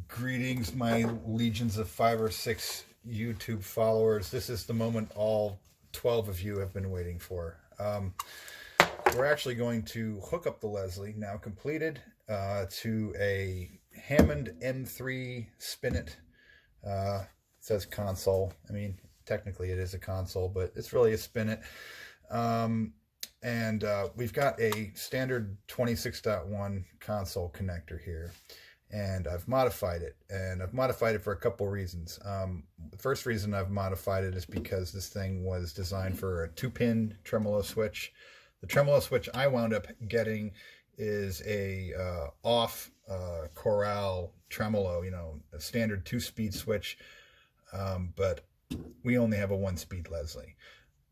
Greetings, my legions of 5 or 6 YouTube followers. This is the moment all 12 of you have been waiting for. We're actually going to hook up the Leslie, now completed, to a Hammond M3 Spinet. It says console. I mean, technically it is a console, but it's really a Spinet. We've got a standard 26.1 console connector here. And I've modified it, and I've modified it for a couple reasons. The first reason I've modified it is because this thing was designed for a 2-pin tremolo switch. The tremolo switch I wound up getting is a off chorale tremolo, you know, a standard 2-speed switch, but we only have a 1-speed Leslie.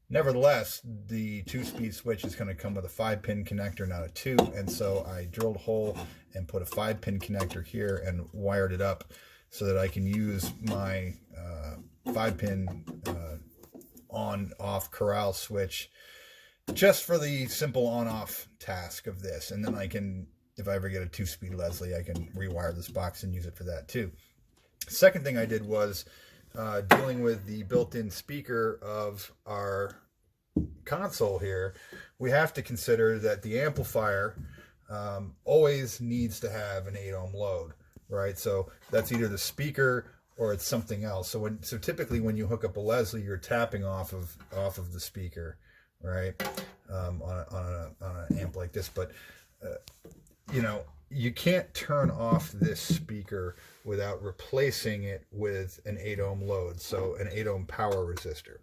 Nevertheless, the 2-speed switch is going to come with a 5-pin connector, not a 2, and so I drilled a hole and put a 5-pin connector here and wired it up so that I can use my 5-pin on-off chorale switch just for the simple on-off task of this. And then I can, if I ever get a 2-speed Leslie, I can rewire this box and use it for that too. Second thing I did was dealing with the built-in speaker of our console here. We have to consider that the amplifier always needs to have an 8 ohm load, right? So that's either the speaker or it's something else. So typically when you hook up a Leslie, you're tapping off of the speaker, right? On an amp like this, but you know, you can't turn off this speaker without replacing it with an 8 ohm load, so an 8 ohm power resistor.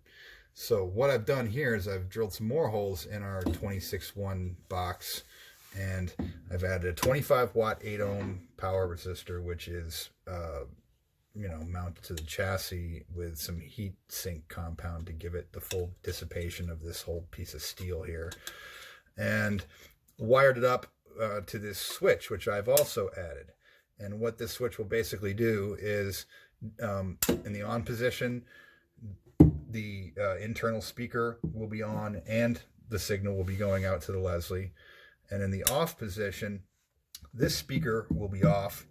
So what I've done here is I've drilled some more holes in our 26.1 box, and I've added a 25 watt 8 ohm power resistor, which is you know, mounted to the chassis with some heat sink compound to give it the full dissipation of this whole piece of steel here, and wired it up to this switch, which I've also added. And what this switch will basically do is, in the on position, the internal speaker will be on and the signal will be going out to the Leslie. And in the off position, this speaker will be off.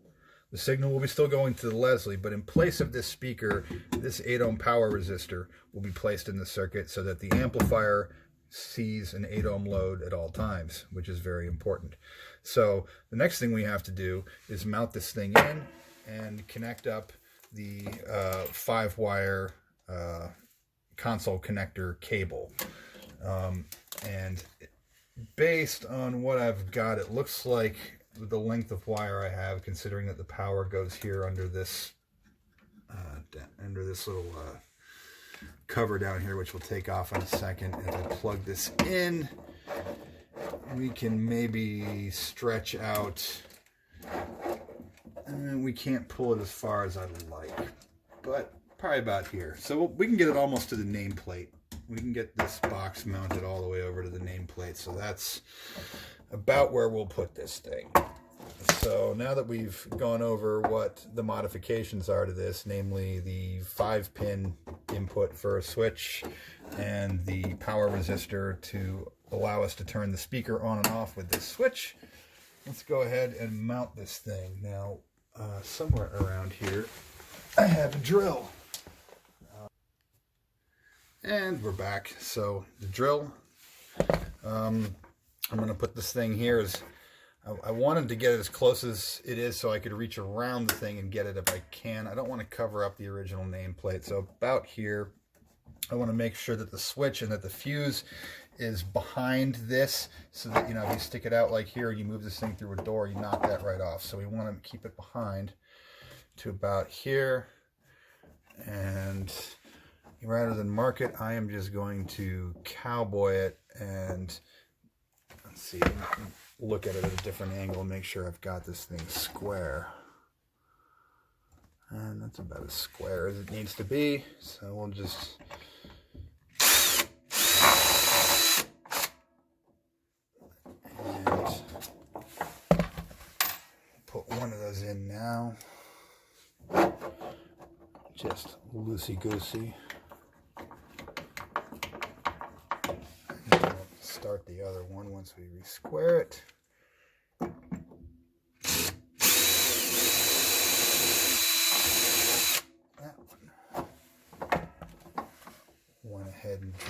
The signal will be still going to the Leslie, but in place of this speaker, this 8 ohm power resistor will be placed in the circuit so that the amplifier sees an 8 ohm load at all times, which is very important. So the next thing we have to do is mount this thing in and connect up the 5-wire console connector cable. And based on what I've got, it looks like the length of wire I have, considering that the power goes here under this little cover down here, which we'll take off in a second. As I plug this in, we can maybe stretch out, and we can't pull it as far as I'd like, but probably about here. So we can get it almost to the nameplate. We can get this box mounted all the way over to the nameplate, so that's about where we'll put this thing. So now that we've gone over what the modifications are to this, namely the 5-pin input for a switch and the power resistor to allow us to turn the speaker on and off with this switch, let's go ahead and mount this thing. Now, somewhere around here, I have a drill. And we're back. So the drill, I'm going to put this thing here as I wanted to get it as close as it is so I could reach around the thing and get it if I can. I don't want to cover up the original nameplate. So about here, I want to make sure that the switch and that the fuse is behind this so that, you know, if you stick it out like here and you move this thing through a door, you knock that right off. So we want to keep it behind to about here. And rather than mark it, I am just going to cowboy it and let's see, look at it at a different angle and make sure I've got this thing square. And that's about as square as it needs to be. So we'll just put one of those in now. Just loosey-goosey. Start the other one once we resquare it.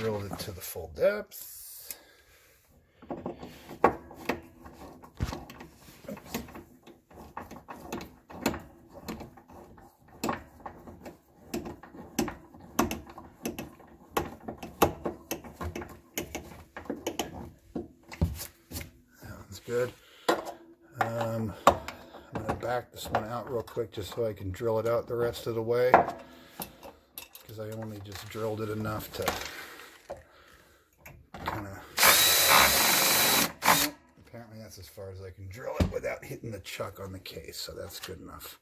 drilled it to the full depth. That one's good. I'm going to back this one out real quick just so I can drill it out the rest of the way, because I only just drilled it enough to kind of, apparently that's as far as I can drill it without hitting the chuck on the case, so that's good enough.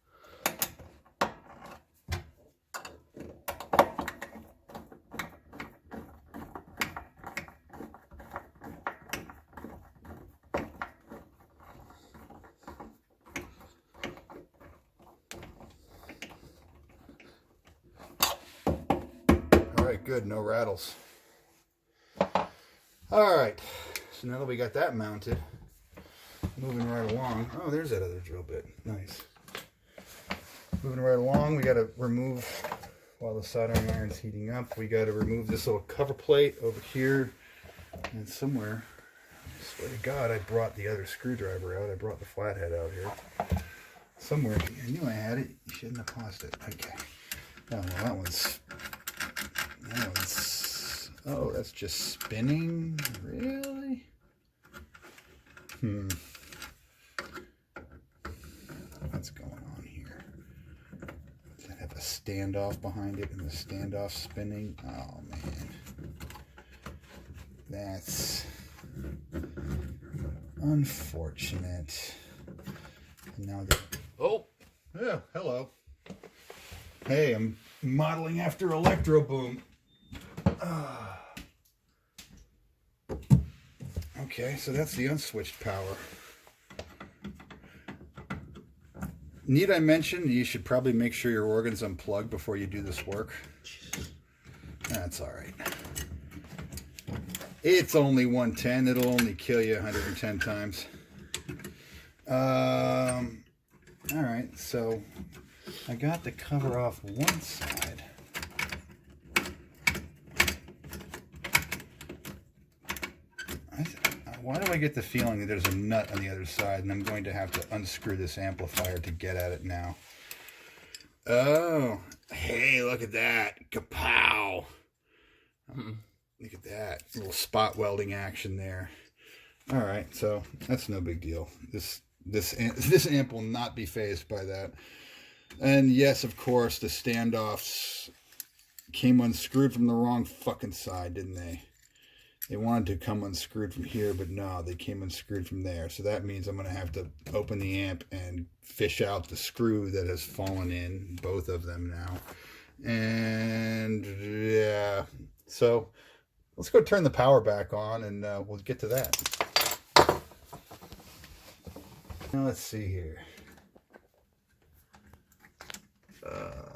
Good, no rattles. All right, so now that we got that mounted, moving right along. Oh, there's that other drill bit. Nice. Moving right along, we got to remove, while the soldering iron's heating up, we got to remove this little cover plate over here. And somewhere, I swear to God, I brought the other screwdriver out. I brought the flathead out here. Somewhere, I knew I had it. You shouldn't have paused it. Okay. Oh, well, that one's, oh, that's just spinning? Really? What's going on here? Does that have a standoff behind it and the standoff spinning? Oh, man. That's unfortunate. And now the... Oh! Yeah, hello. Hey, I'm modeling after Electro Boom. Okay, so that's the unswitched power. Need I mention, you should probably make sure your organ's unplugged before you do this work. That's all right. It's only 110. It'll only kill you 110 times. All right, so I got the cover off one side. Why do I get the feeling that there's a nut on the other side, and I'm going to have to unscrew this amplifier to get at it now? Oh, hey, look at that. Kapow. Look at that. A little spot welding action there. All right, so that's no big deal. This amp will not be fazed by that. And yes, of course, the standoffs came unscrewed from the wrong fucking side, didn't they? They wanted to come unscrewed from here, but no, they came unscrewed from there. So that means I'm going to have to open the amp and fish out the screw that has fallen in, both of them now. And yeah, so let's go turn the power back on and we'll get to that. Now let's see here.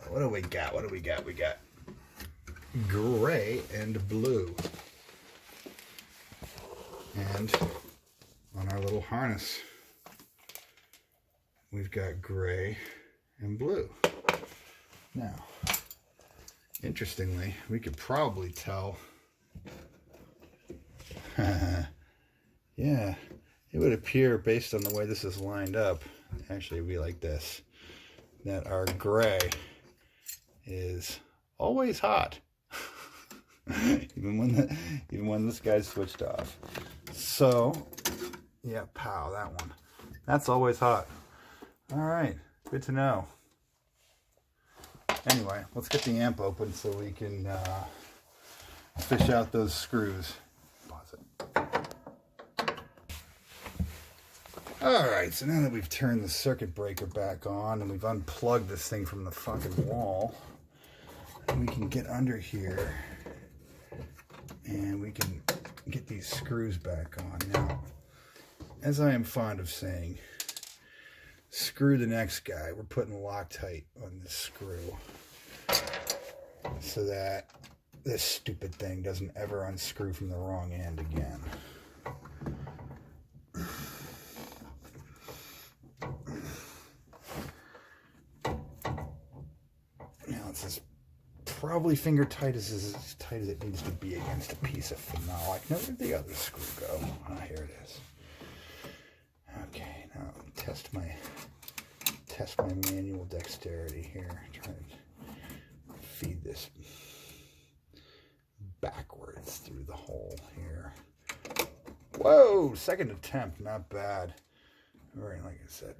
What do we got? What do we got? We got gray and blue. And on our little harness, we've got gray and blue. Now, interestingly, we could probably tell, yeah, it would appear based on the way this is lined up, actually it'd be like this, that our gray is always hot. even when this guy's switched off. So, yeah, pow, that one. That's always hot. All right, good to know. Anyway, let's get the amp open so we can fish out those screws. Pause it. All right, so now that we've turned the circuit breaker back on and we've unplugged this thing from the fucking wall, we can get under here and we can get these screws back on. Now, as I am fond of saying, screw the next guy. We're putting Loctite on this screw so that this stupid thing doesn't ever unscrew from the wrong end again. Now let's just probably finger tight as tight as it needs to be against a piece of phenolic. Now, where'd the other screw go? Ah, here it is. Okay, now test my manual dexterity here. Try to feed this backwards through the hole here. Whoa, second attempt, not bad. Very, like I said,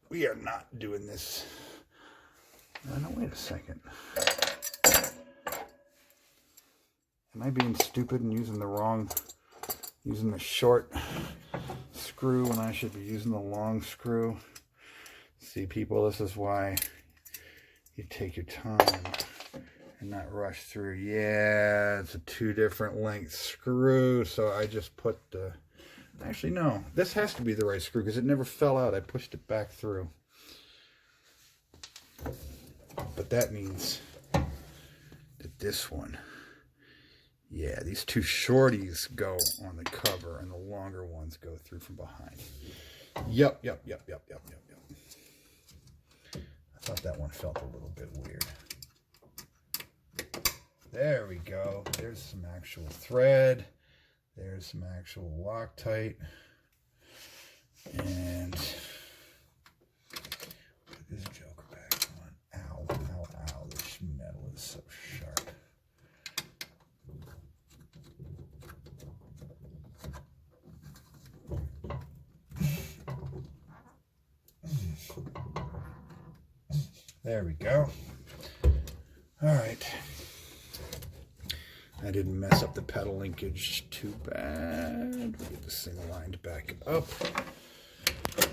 we are not doing this. No, wait a second. Am I being stupid and using the short screw when I should be using the long screw? See, people, this is why you take your time and not rush through. Yeah, it's a 2 different length screw, so I just put the... Actually, no, this has to be the right screw because it never fell out. I pushed it back through. But that means that this one, yeah, these 2 shorties go on the cover and the longer ones go through from behind. Yep. I thought that one felt a little bit weird. There we go. There's some actual thread. There's some actual Loctite. And put this joker back on. Ow. This metal is so sharp. There we go. All right. I didn't mess up the pedal linkage too bad. We'll get this thing lined back up. Put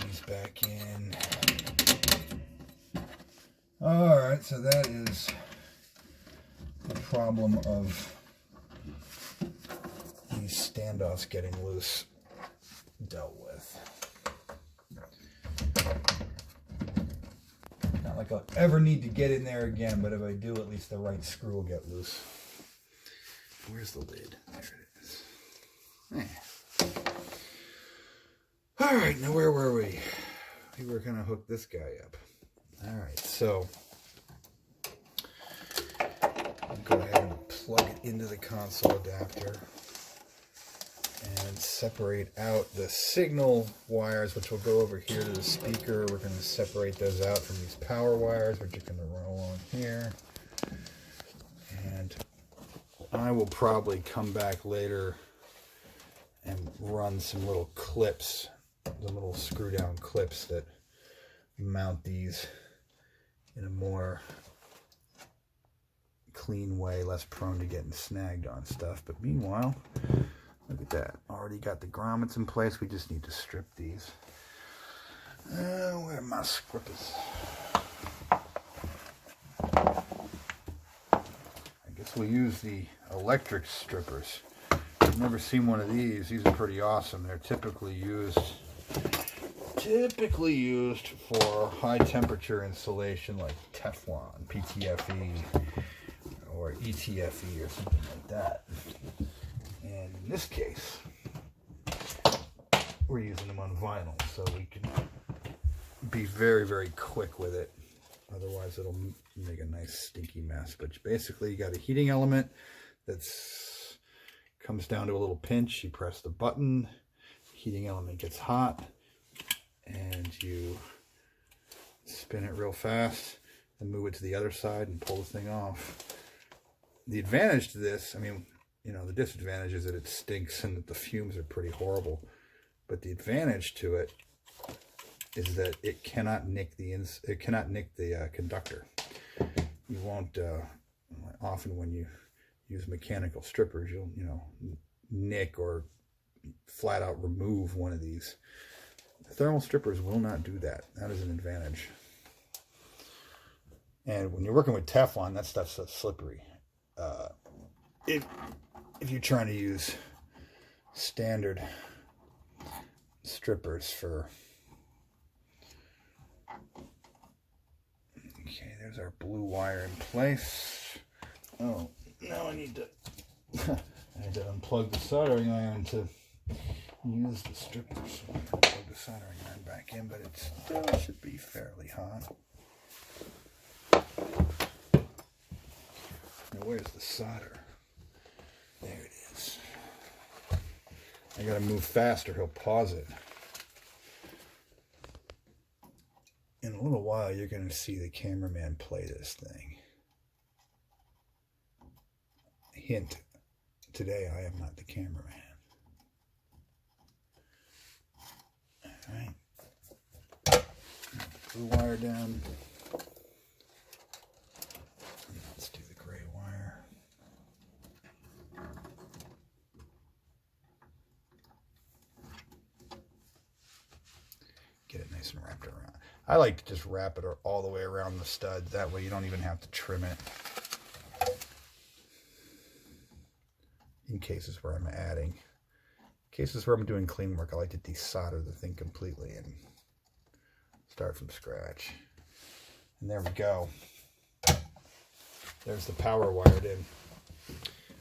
these back in. All right, so that is the problem of these standoffs getting loose dealt with. Not like I'll ever need to get in there again, but if I do, at least the right screw will get loose. Where's the lid? There it is. All right, now where were we? We were going to hook this guy up. All right, so I'll go ahead and plug it into the console adapter and separate out the signal wires, which will go over here to the speaker. We're going to separate those out from these power wires, which are going to run along here. And I will probably come back later and run some little clips, the little screw down clips that mount these in a more clean way, less prone to getting snagged on stuff. But meanwhile, look at that. Already got the grommets in place. We just need to strip these. Where are my strippers? I guess we'll use the electric strippers. I've never seen one of these. These are pretty awesome. They're typically used for high temperature insulation like Teflon, PTFE, or ETFE or something like that. And in this case, we're using them on vinyl, so we can be very, very quick with it. Otherwise, it'll make a nice stinky mess. But basically, you got a heating element that's comes down to a little pinch. You press the button, heating element gets hot, and you spin it real fast and move it to the other side and pull the thing off. The advantage to this, I mean, you know, the disadvantage is that it stinks and that the fumes are pretty horrible. But the advantage to it is that it cannot nick the conductor. You won't often when you use mechanical strippers, you'll nick or flat out remove one of these. The thermal strippers will not do that. That is an advantage. And when you're working with Teflon, that stuff's so slippery. If you're trying to use standard strippers for... Okay, there's our blue wire in place. Oh, now I need to unplug the soldering iron to use the strippers. Plug the soldering iron back in, but it still should be fairly hot. Now, where's the solder? There it is. I gotta move faster, he'll pause it. In a little while, you're gonna see the cameraman play this thing. Hint, today I am not the cameraman. All right. Blue wire down. Let's do the gray wire. Get it nice and wrapped around. I like to just wrap it all the way around the stud. That way you don't even have to trim it. In cases where I'm adding. Cases where I'm doing clean work, I like to desolder the thing completely and start from scratch. And there we go. There's the power wired in.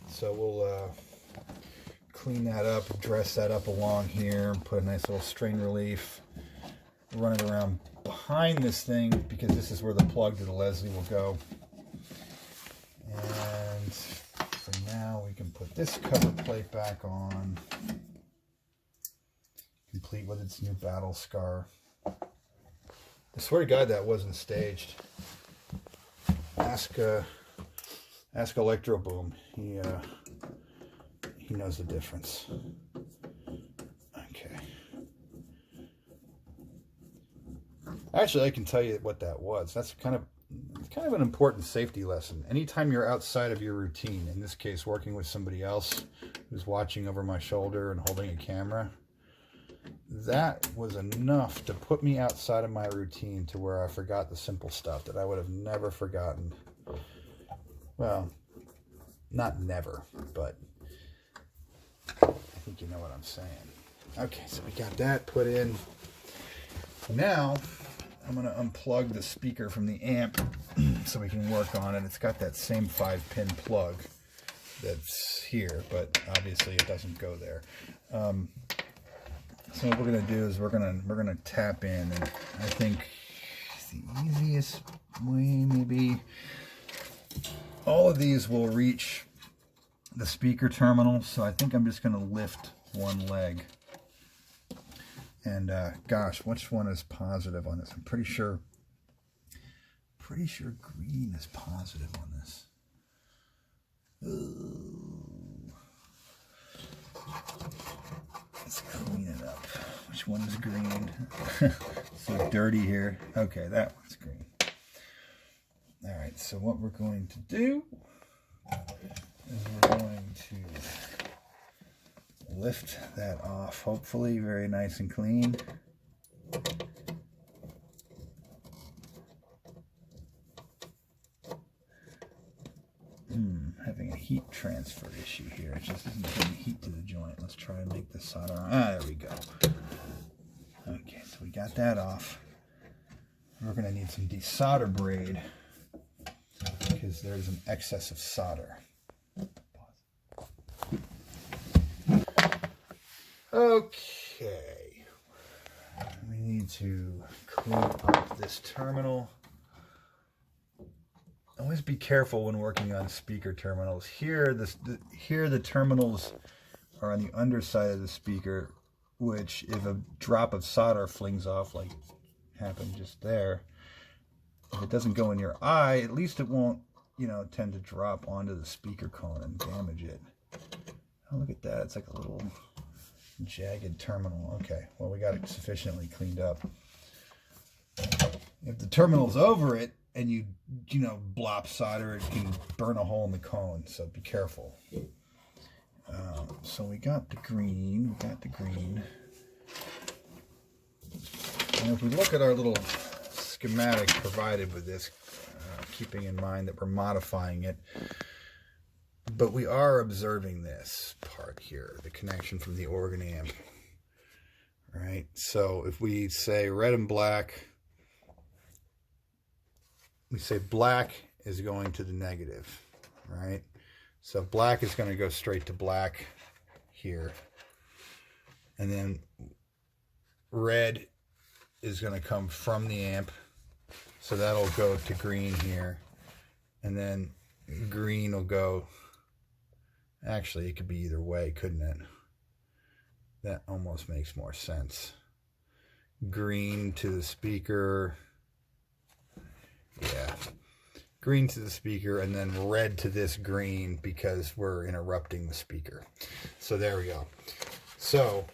So we'll clean that up, dress that up along here, put a nice little strain relief, run it around behind this thing because this is where the plug to the Leslie will go. And for now, we can put this cover plate back on, complete with its new battle scar. I swear to God that wasn't staged. Ask Electro Boom. He knows the difference. Okay. Actually, I can tell you what that was. That's kind of an important safety lesson. Anytime you're outside of your routine, in this case working with somebody else who's watching over my shoulder and holding a camera, that was enough to put me outside of my routine to where I forgot the simple stuff that I would have never forgotten. Well, not never, but I think you know what I'm saying. Okay, so we got that put in. Now, I'm going to unplug the speaker from the amp so we can work on it. It's got that same 5-pin plug that's here, but obviously it doesn't go there. So what we're going to do is we're going to tap in, and I think the easiest way, maybe all of these will reach the speaker terminal, so I think I'm just going to lift one leg. And gosh, which one is positive on this? I'm pretty sure green is positive on this. Ooh. Let's clean it up. Which one is green? So dirty here. Okay, that one's green. All right, so what we're going to do is we're going to lift that off, hopefully very nice and clean. Having a heat transfer issue here. It just isn't getting heat to the joint. Let's try and make this solder on. There we go. Okay, so we got that off. We're going to need some desolder braid because there's an excess of solder. Okay, we need to clean up this terminal. Always be careful when working on speaker terminals. Here the terminals are on the underside of the speaker, which if a drop of solder flings off like happened just there, if it doesn't go in your eye, at least it won't, tend to drop onto the speaker cone and damage it. Oh, look at that. It's like a little jagged terminal. Okay, well, we got it sufficiently cleaned up. If the terminal's over it and you blop solder, it can burn a hole in the cone, so be careful. So we got the green. And if we look at our little schematic provided with this, keeping in mind that we're modifying it, but we are observing this part here, the connection from the organ amp, right? So if we say red and black, we say black is going to the negative, right? So black is going to go straight to black here. And then red is going to come from the amp, so that'll go to green here. And then green will go, actually it could be either way, couldn't it? That almost makes more sense. Green to the speaker, yeah, green to the speaker, and then red to this green because we're interrupting the speaker. So there we go. So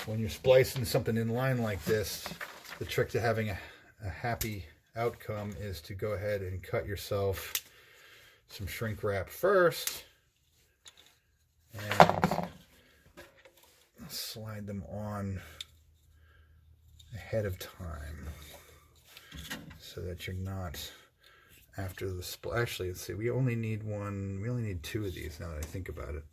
when you're splicing something in line like this, the trick to having a happy outcome is to go ahead and cut yourself some shrink wrap first and slide them on ahead of time so that you're not after the split. Actually, let's see, we only need two of these now that I think about it.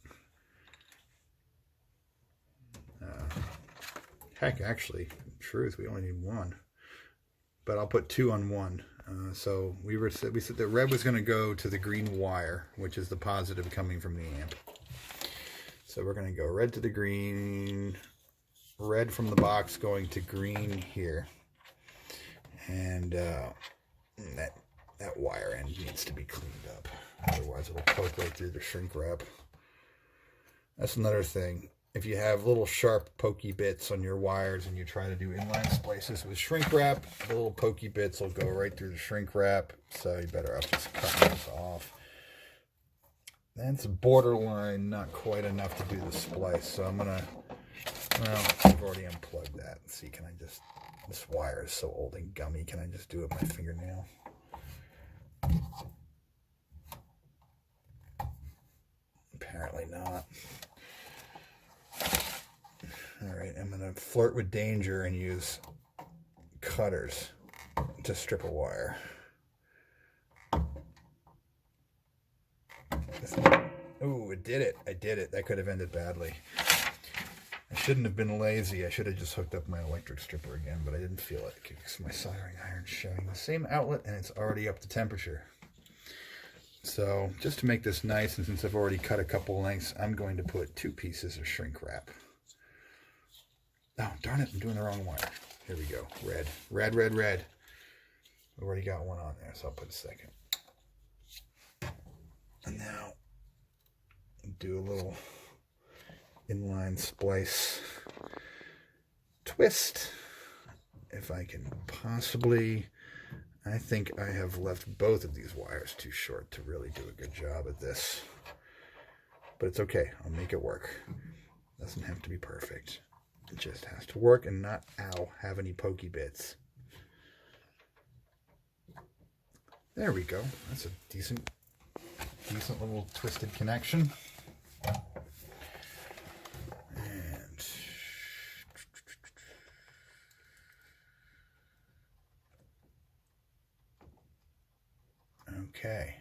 Heck, actually, in truth, we only need one, but I'll put two on one. So we said that red was going to go to the green wire, which is the positive coming from the amp. So we're going to go red to the green, red from the box going to green here, and that wire end needs to be cleaned up, otherwise it'll poke right through the shrink wrap. That's another thing. If you have little sharp pokey bits on your wires and you try to do inline splices with shrink wrap, the little pokey bits will go right through the shrink wrap, so you better off just cutting those off. That's borderline not quite enough to do the splice, so I'm gonna, well, I've already unplugged that. Let's see, can I just, this wire is so old and gummy, can I just do it with my fingernail? Apparently not. Alright, I'm going to flirt with danger and use cutters to strip a wire. Ooh, it did it. I did it. That could have ended badly. I shouldn't have been lazy. I should have just hooked up my electric stripper again, but I didn't feel it because my soldering iron's showing the same outlet and it's already up to temperature. So just to make this nice, and since I've already cut a couple lengths, I'm going to put 2 pieces of shrink wrap. Oh, darn it, I'm doing the wrong wire. Here we go. Red, red, red, red. I've already got one on there, so I'll put a second. And now, do a little inline splice twist. If I can possibly, I think I have left both of these wires too short to really do a good job at this. But it's okay, I'll make it work. Doesn't have to be perfect. It just has to work and not, ow, have any pokey bits. There we go. That's a decent little twisted connection. And okay.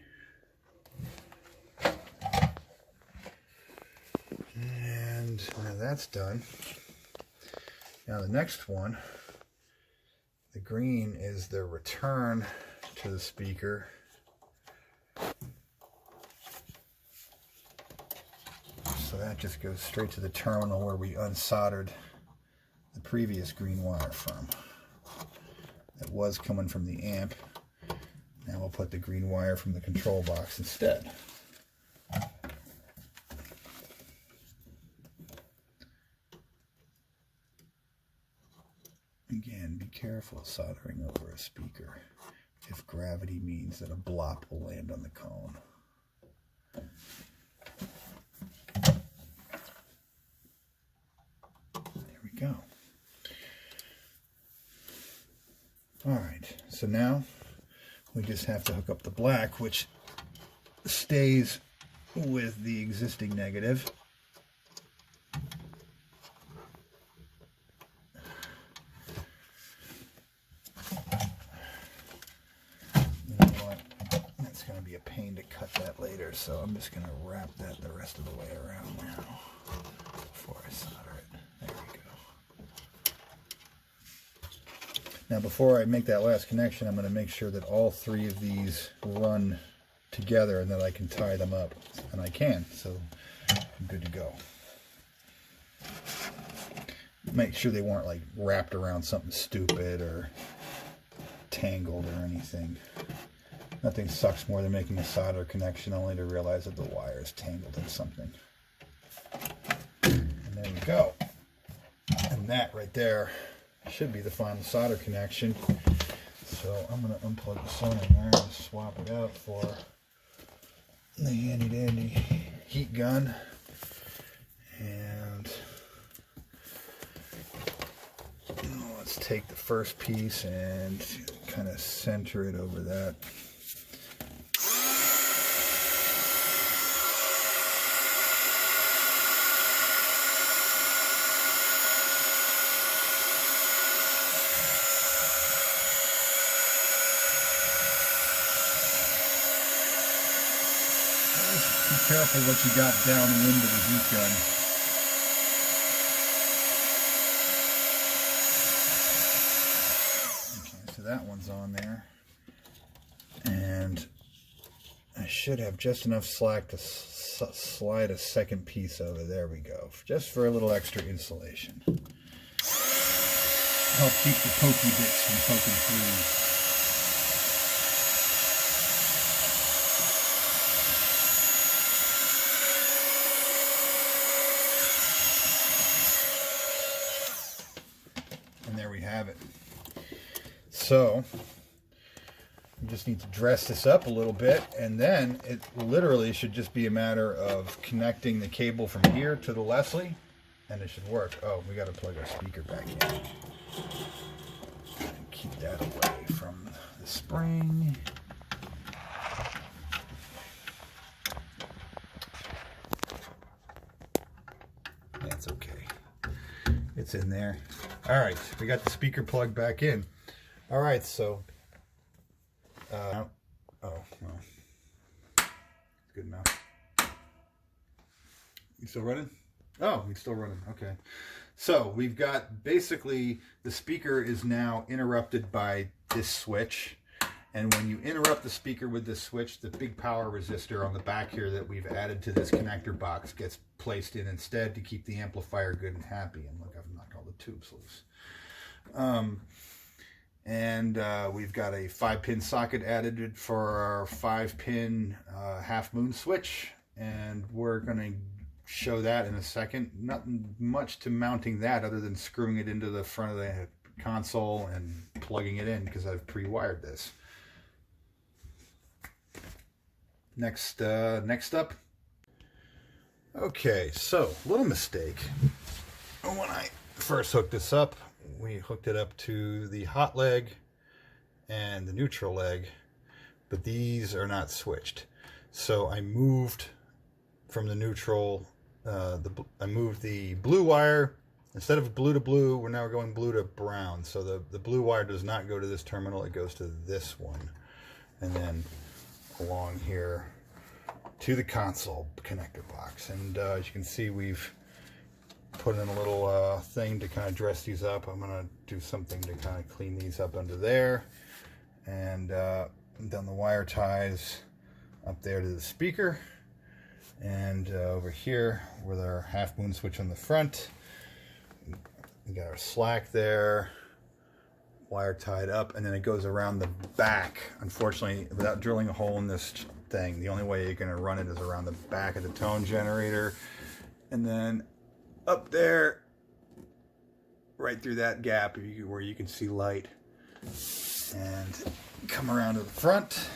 And now that's done. Now the next one, the green, is the return to the speaker. So that just goes straight to the terminal where we unsoldered the previous green wire from. That was coming from the amp. Now we'll put the green wire from the control box instead. Again, be careful soldering over a speaker if gravity means that a blop will land on the cone. There we go. Alright, so now we just have to hook up the black, which stays with the existing negative. So I'm just going to wrap that the rest of the way around now before I solder it. There we go. Now before I make that last connection, I'm going to make sure that all 3 of these run together and that I can tie them up. And I can, so I'm good to go. Make sure they weren't like wrapped around something stupid or tangled or anything. Nothing sucks more than making a solder connection only to realize that the wire is tangled in something. And there we go. And that right there should be the final solder connection. So I'm going to unplug the soldering iron and swap it out for the handy dandy heat gun. And let's take the first piece and kind of center it over that. Be careful what you got downwind of the heat gun. Okay, so that one's on there. And I should have just enough slack to slide a second piece over. There we go. Just for a little extra insulation. Help keep the pokey bits from poking through. And there we have it. So you just need to dress this up a little bit, and then it literally should just be a matter of connecting the cable from here to the Leslie, and it should work. Oh, we got to plug our speaker back in. And keep that away from the spring. That's okay. It's in there. All right, we got the speaker plug back in. All right, so oh well, good enough. You still running? Oh, it's still running. Okay, so we've got basically the speaker is now interrupted by this switch, and when you interrupt the speaker with this switch, the big power resistor on the back here that we've added to this connector box gets placed in instead to keep the amplifier good and happy. And look, I've knocked all the tubes loose. We've got a 5-pin socket added for our 5-pin half moon switch, and we're going to show that in a second. Nothing much to mounting that other than screwing it into the front of the console and plugging it in because I've pre-wired this. Next up. Okay, so little mistake. When I first hooked this up, we hooked it up to the hot leg and the neutral leg, but these are not switched. So I moved from the neutral, I moved the blue wire. Instead of blue to blue, we're now going blue to brown. So the blue wire does not go to this terminal, it goes to this one. And then along here to the console connector box. And as you can see, we've put in a little thing to kind of dress these up. I'm going to do something to kind of clean these up under there. And done the wire ties up there to the speaker. And over here with our half moon switch on the front, we got our slack there, wire tied up, and then it goes around the back. Unfortunately, without drilling a hole in this thing, the only way you're going to run it is around the back of the tone generator. And then up there, right through that gap where you can see light, and come around to the front,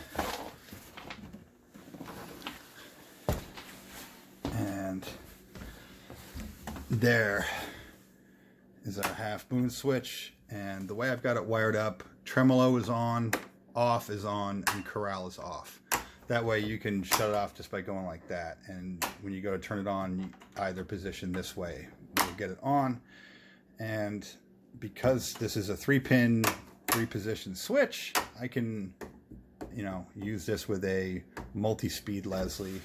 and there is our half moon switch. And the way I've got it wired up, tremolo is on, off is on, and corral is off. That way you can shut it off just by going like that. And when you go to turn it on, you either position this way, you'll get it on. And because this is a 3-pin, 3-position switch, I can, use this with a multi-speed Leslie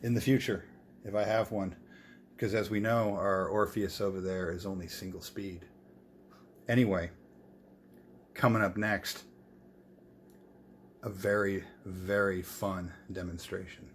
in the future, if I have one. Because as we know, our Orpheus over there is only single speed. Anyway, coming up next, a very, very fun demonstration.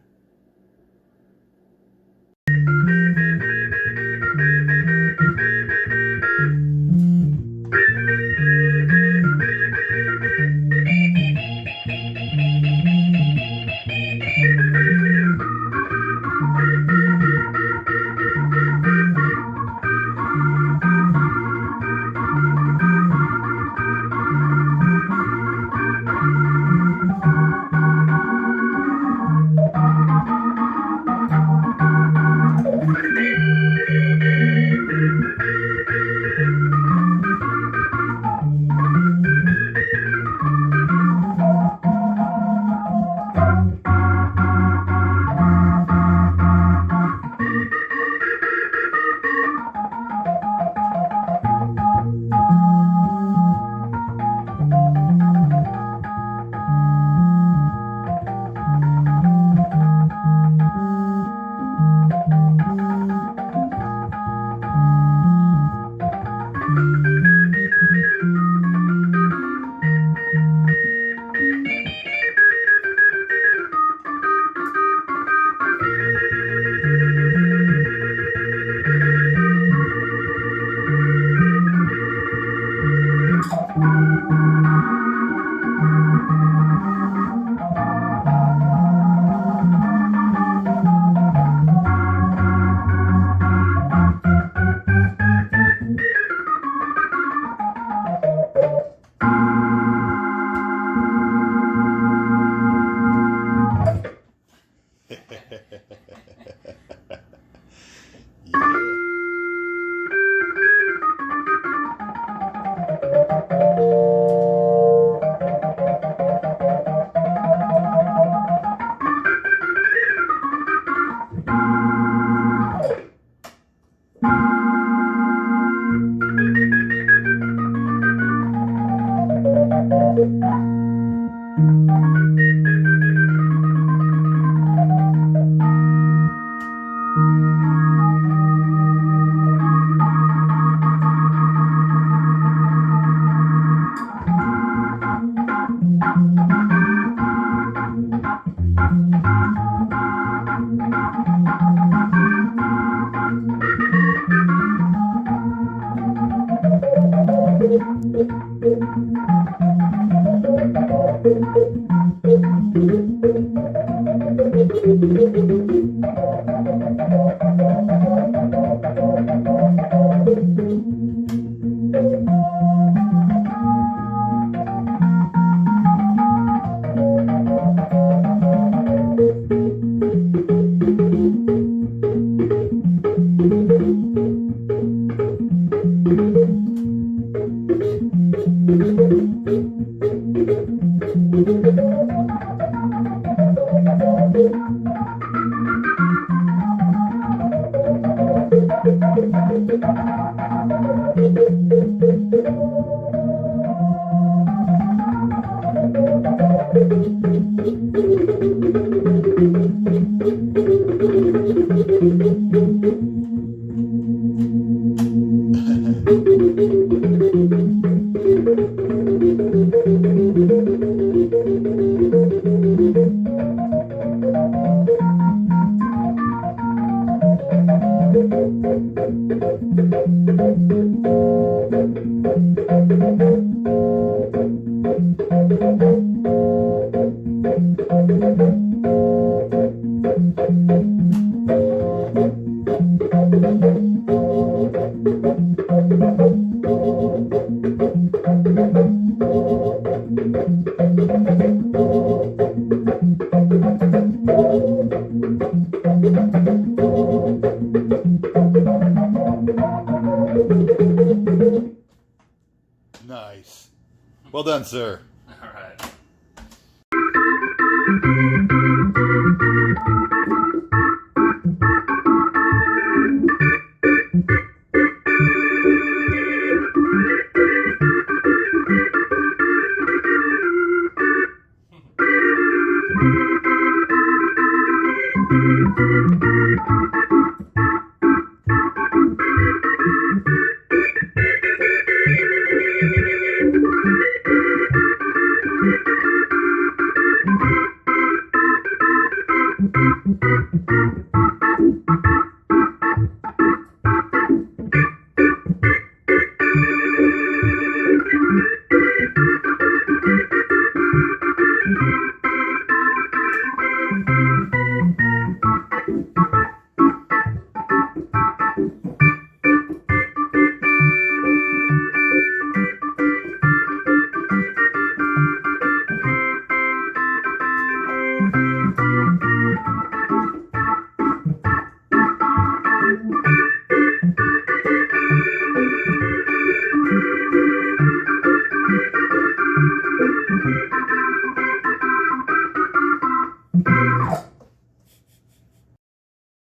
Nice. Well done, sir. All right.